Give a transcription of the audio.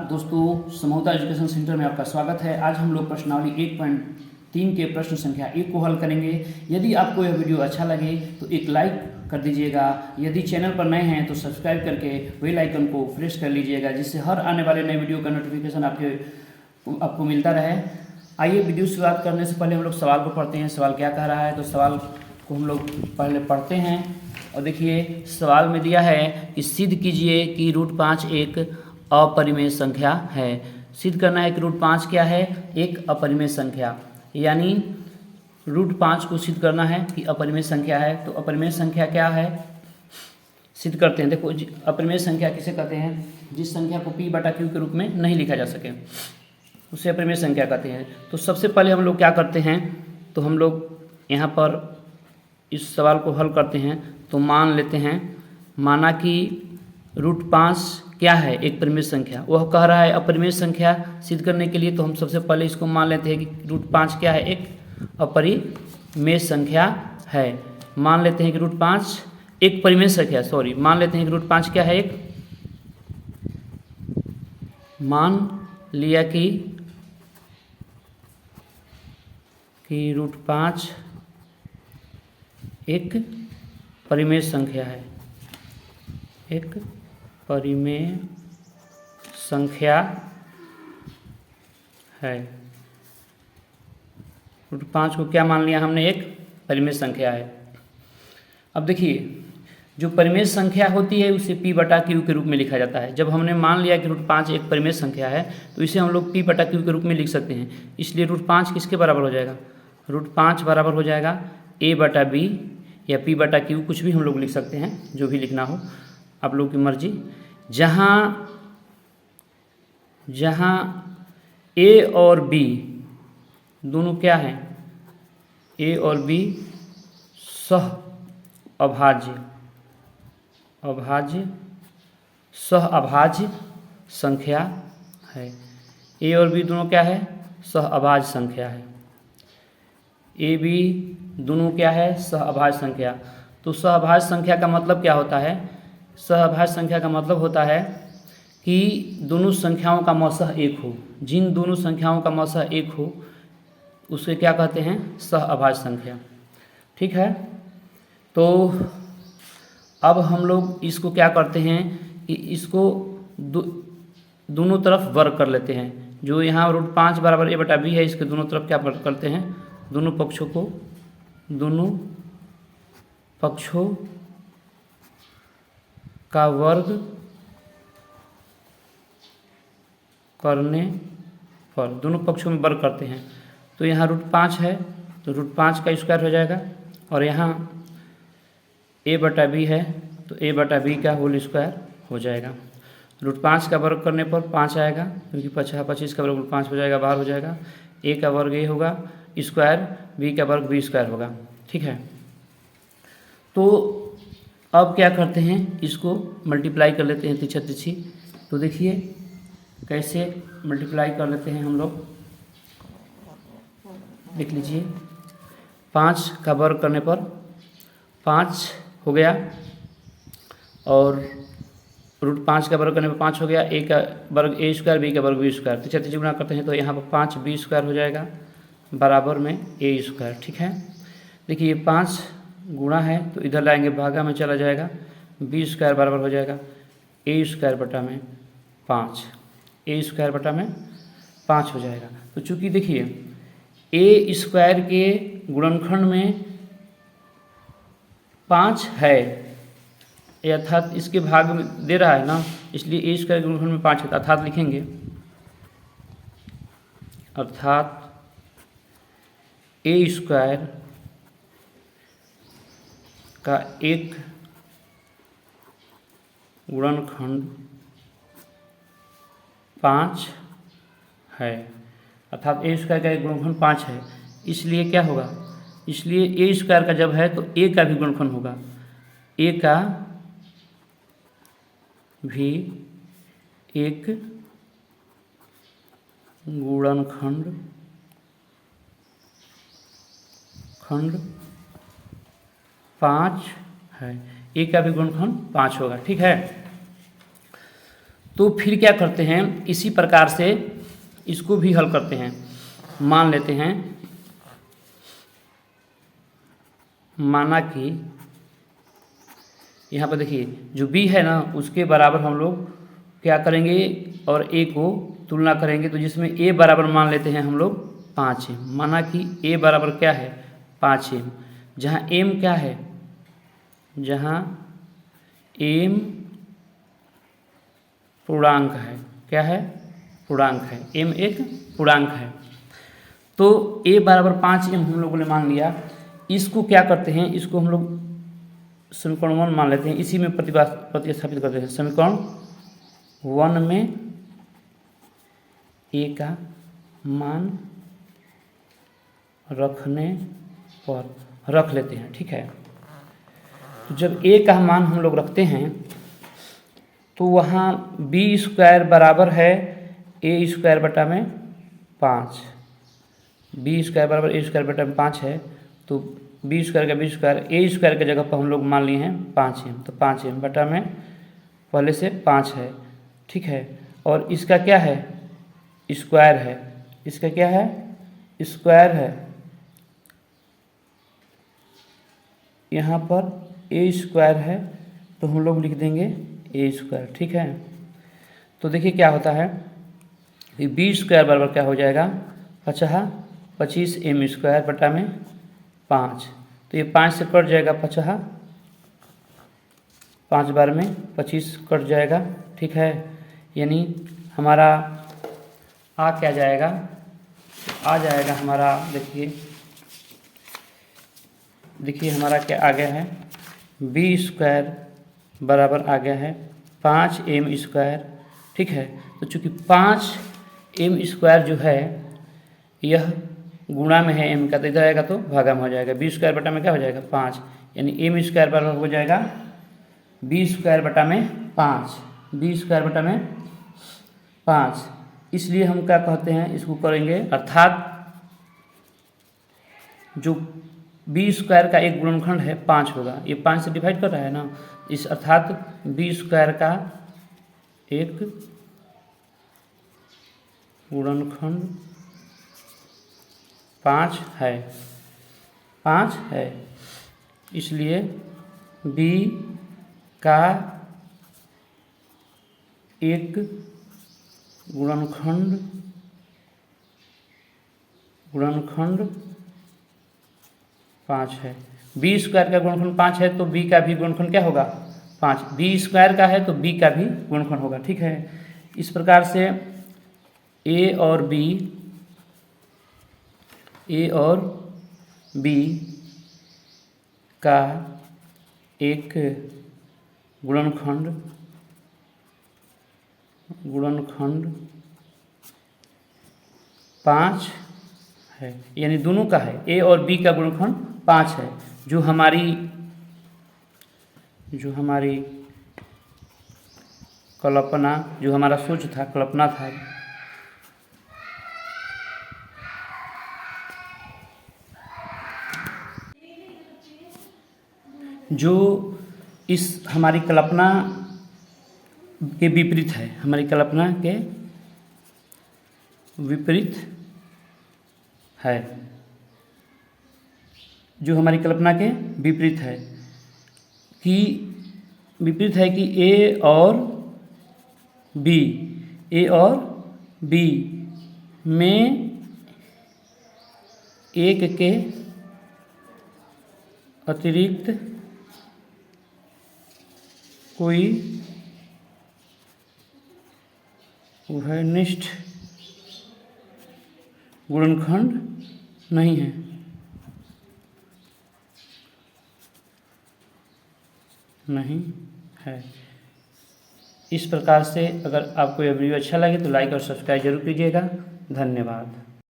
दोस्तों, समोता education centre में आपका स्वागत है। आज हम लोग प्रश्नावली 1.3 के प्रश्न संख्या 1 को हल करेंगे। यदि आपको यह वीडियो अच्छा लगे तो एक लाइक कर दीजिएगा। यदि चैनल पर नए हैं तो सब्सक्राइब करके बेल आइकन को प्रेस कर लीजिएगा, जिससे हर आने वाले नए वीडियो का नोटिफिकेशन आपको मिलता रहे। आइए वीडियो शुरुआत करने से पहले हम लोग सवाल को पढ़ते हैं। सवाल क्या कह रहा है, तो सवाल को हम लोग पहले पढ़ते हैं। और देखिए, सवाल में दिया है कि सिद्ध कीजिए कि √5 एक अपरिमेय संख्या है। सिद्ध करना है कि √5 क्या है, एक अपरिमेय संख्या। यानी √5 को सिद्ध करना है कि अपरिमेय संख्या है। तो अपरिमेय संख्या क्या है, सिद्ध करते हैं। देखो, अपरिमेय संख्या किसे कहते हैं? जिस संख्या को P/Q के रूप में नहीं लिखा जा सके उसे अपरिमेय संख्या कहते हैं। तो सबसे पहले हम लोग क्या करते हैं, तो हम लोग यहाँ पर इस सवाल को हल करते हैं। तो मान लेते हैं, माना कि √5 क्या है, एक परिमेय संख्या। वह कह रहा है अपरिमेय संख्या सिद्ध करने के लिए। तो हम सबसे पहले इसको मान लेते हैं कि √5 क्या है, एक अपरिमेय संख्या है। मान लेते हैं कि √5 एक परिमेय संख्या, मान लेते हैं कि √5 क्या है, एक, मान लिया कि √5 एक परिमेय संख्या है, एक परिमेय संख्या है। √5 को क्या मान लिया हमने, एक परिमेय संख्या है। अब देखिए, जो परिमेय संख्या होती है उसे P/Q के रूप में लिखा जाता है। जब हमने मान लिया कि √5 एक परिमेय संख्या है तो इसे हम लोग P/Q के रूप में लिख सकते हैं। इसलिए √5 किसके बराबर हो जाएगा, √5 बराबर हो जाएगा A/B या P/Q, कुछ भी हम लोग लिख सकते हैं, जो भी लिखना हो आप लोग की मर्जी। जहाँ A और B दोनों क्या हैं, A और B सह अभाज्य संख्या है। A और B दोनों क्या है, सह अभाज्य संख्या है। A B दोनों क्या है, सह अभाज्य संख्या। तो सह अभाज्य संख्या का मतलब क्या होता है, सह अभाज्य संख्या का मतलब होता है कि दोनों संख्याओं का मौसह एक हो। जिन दोनों संख्याओं का मौसह एक हो उसे क्या कहते हैं, सह अभाज्य संख्या। ठीक है। तो अब हम लोग इसको क्या करते हैं कि इसको दोनों तरफ वर्ग कर लेते हैं। जो यहाँ √5 बराबर A/B है, इसके दोनों तरफ क्या वर्ग करते हैं, दोनों पक्षों का वर्ग करने पर दोनों पक्षों में वर्ग करते हैं। तो यहाँ √5 है तो √5 का स्क्वायर हो जाएगा, और यहाँ A/B है तो A/B का होल स्क्वायर हो जाएगा। √5 का वर्ग करने पर 5 आएगा, क्योंकि 25 का वर्ग 5 हो जाएगा, बाहर हो जाएगा। A का वर्ग A होगा स्क्वायर, B का वर्ग B स्क्वायर होगा। ठीक है। तो अब क्या करते हैं, इसको मल्टीप्लाई कर लेते हैं तिरछा तिरछी। तो देखिए कैसे मल्टीप्लाई कर लेते हैं हम लोग, देख लीजिए। 5 का वर्ग करने पर 5 हो गया, और √5 का वर्ग करने पर 5 हो गया। A का वर्ग A स्क्वायर, B का वर्ग B स्क्वायर। तिरछा तिरछी गुणा करते हैं तो यहाँ पर 5 B स्क्वायर हो जाएगा, बराबर में A स्क्वायर। ठीक है। देखिए 5 गुणा है तो इधर लाएंगे, भागा में चला जाएगा, B स्क्वायर बराबर हो जाएगा A स्क्वायर बटा में 5, A स्क्वायर बटा में 5 हो जाएगा। तो चूँकि देखिए A स्क्वायर के गुणनखंड में 5 है, अर्थात इसके भाग में दे रहा है ना, इसलिए A स्क्वायर के गुणनखंड में 5 है। अर्थात लिखेंगे, अर्थात A स्क्वायर का एक गुणनखंड 5 है। अर्थात A स्क्वायर का एक गुणनखंड 5 है। इसलिए क्या होगा, इसलिए A स्क्वायर का जब है तो A का भी गुणनखंड होगा, A का भी एक गुणनखंड 5 है। A का भी गुणनखंड 5 होगा। ठीक है। तो फिर क्या करते हैं, इसी प्रकार से इसको भी हल करते हैं। मान लेते हैं, माना कि यहाँ पर देखिए जो b है ना उसके बराबर हम लोग क्या करेंगे और a को तुलना करेंगे, तो जिसमें a बराबर मान लेते हैं हम लोग 5m। माना कि a बराबर क्या है 5m, जहाँ m क्या है, जहाँ m पूर्णांक है, क्या है पूर्णांक है, m एक पूर्णांक है। तो a बराबर 5m हम लोगों ने मान लिया। इसको क्या करते हैं, इसको हम लोग समीकरण 1 मान लेते हैं, इसी में प्रतिस्थापित करते हैं। समीकरण 1 में a का मान रखने पर रख लेते हैं, ठीक है। तो जब a का मान हम लोग रखते हैं तो वहाँ b स्क्वायर बराबर है a स्क्वायर बटा में 5, b स्क्वायर बराबर a स्क्वायर बटा में 5 है। तो b स्क्वायर का b स्क्वायर a स्क्वायर की जगह पर हम लोग मान लिए हैं 5m, तो 5m बटा में पहले से 5 है, ठीक है। और इसका क्या है स्क्वायर है, इसका क्या है स्क्वायर है, यहाँ पर a स्क्वायर है तो हम लोग लिख देंगे a स्क्वायर, ठीक है। तो देखिए क्या होता है, b स्क्वायर बराबर क्या हो जाएगा 25m स्क्वायर बटा में 5, तो ये 5 से कट जाएगा 50, 5 बार में 25 कट जाएगा, ठीक है। यानी हमारा आ क्या जाएगा, आ जाएगा हमारा, देखिए हमारा क्या आ गया है b स्क्वायर बराबर आ गया है 5m स्क्वायर, ठीक है। तो चूँकि 5m स्क्वायर जो है यह गुणा में है m का, तो इधर आएगा तो भागा में हो जाएगा। b स्क्वायर बटा में क्या हो जाएगा 5, यानी m स्क्वायर बराबर हो जाएगा b स्क्वायर बटा में 5, b स्क्वायर बटा में 5। इसलिए हम क्या कहते हैं, इसको करेंगे, अर्थात जो b स्क्वायर का एक गुणनखंड है 5 होगा, ये 5 से डिवाइड कर रहा है ना, इस अर्थात b स्क्वायर का एक गुणनखंड 5 है, 5 है। इसलिए b का एक गुणनखंड 5 है। b स्क्वायर का गुणनखंड 5 है तो b का भी गुणनखंड क्या होगा 5, b स्क्वायर का है तो b का भी गुणनखंड होगा, ठीक है। इस प्रकार से a और b का एक गुणनखंड 5 है, यानी दोनों का है, a और b का गुणनखंड 5 है। जो हमारी कल्पना, जो हमारा सोच था, कल्पना था, जो इस हमारी कल्पना के विपरीत है, हमारी कल्पना के विपरीत है, जो हमारी कल्पना के विपरीत है कि a और b में एक के अतिरिक्त कोई उभयनिष्ठ गुणनखंड नहीं है। इस प्रकार से अगर आपको यह वीडियो अच्छा लगे तो लाइक और सब्सक्राइब जरूर कीजिएगा। धन्यवाद।